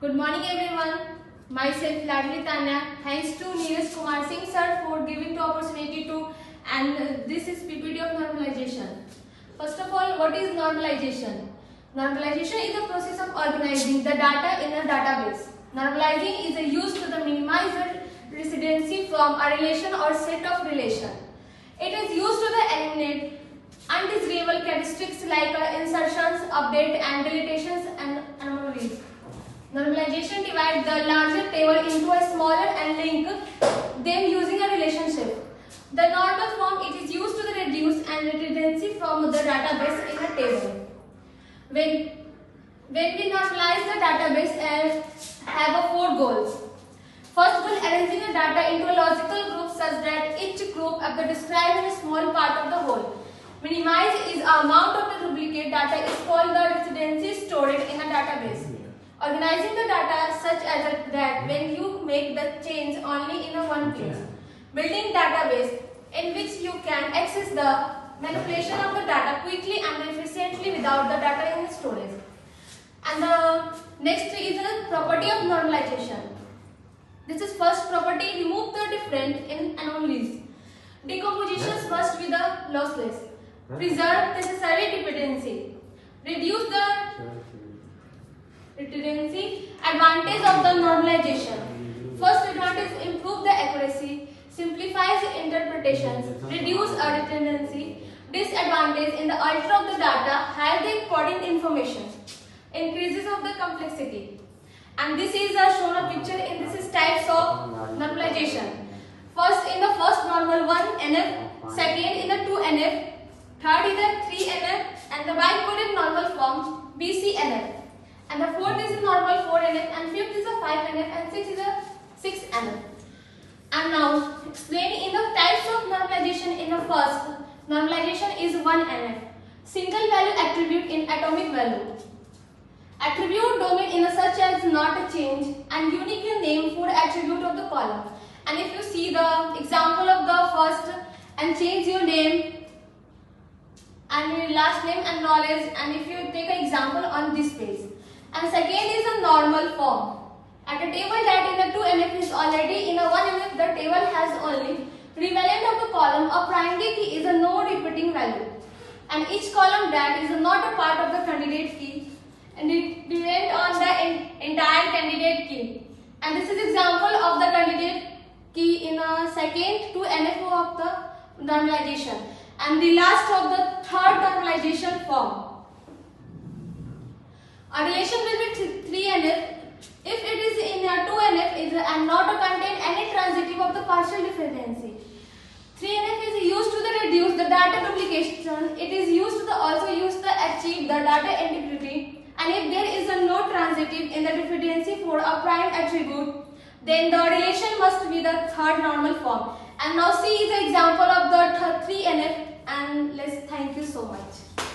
Good morning everyone. Myself Ladli Tanya. Thanks to Neeraj Kumar Singh sir for giving the opportunity to this is PPT of normalization. First of all, what is normalization? Normalization is the process of organizing the data in a database. Normalizing is a use to the minimize the residency from a relation or set of relation. It is used to the eliminate undesirable characteristics like insertions, update and deletions and anomalies. Normalization divides the larger table into a smaller and link them using a relationship. The normal form it is used to reduce and redundancy from the database in a table. When we normalize the database have four goals. First goal, arranging the data into a logical group such that each group of the described in a small part of the whole. Minimize is the amount of the duplicate data is called the redundancy stored in a database. Organizing the data such as that when you make the change only in a one place. Building database in which you can access the manipulation of the data quickly and efficiently without the data in storage. And the next is the property of normalization. This is first property, remove the different in anomalies. Decompositions first with the lossless. Preserve necessary dependency. Reduce the redundancy. Advantage of the normalization. First advantage, improve the accuracy, simplifies interpretations, reduce redundancy. Disadvantage, in the alter of the data, hide the important information, increases of the complexity. And this is shown a picture in this is types of normalization. First in the first normal 1 NF, second in the 2 NF, third is the 3 NF and the bicoded normal form BCNF. And the fourth is a normal 4 NF and fifth is a 5 NF and sixth is a 6 NF. And now explain in the types of normalization. In the first, normalization is 1 NF. Single value attribute in atomic value. Attribute domain in a such as not a change and unique name for attribute of the column. And if you see the example of the first and change your name and your last name and knowledge, and if you take an example on this page. And second is a normal form. At a table that in the 2 NF is already in a 1 NF, the table has only revalent of the column. A primary key is a no repeating value. And each column that is not a part of the candidate key and it depends on the entire candidate key. And this is example of the candidate key in a second 2 NF of the normalization. And the last of the third normalization form. A relation will be 3 NF if it is in a 2 NF and not contain any transitive of the partial differentiation. 3 NF is used to reduce the data duplication. It is used to also used to achieve the data integrity. And if there is a no transitive in the differentiation for a prime attribute, then the relation must be the third normal form. And now see the example of the 3 NF and let's thank you so much.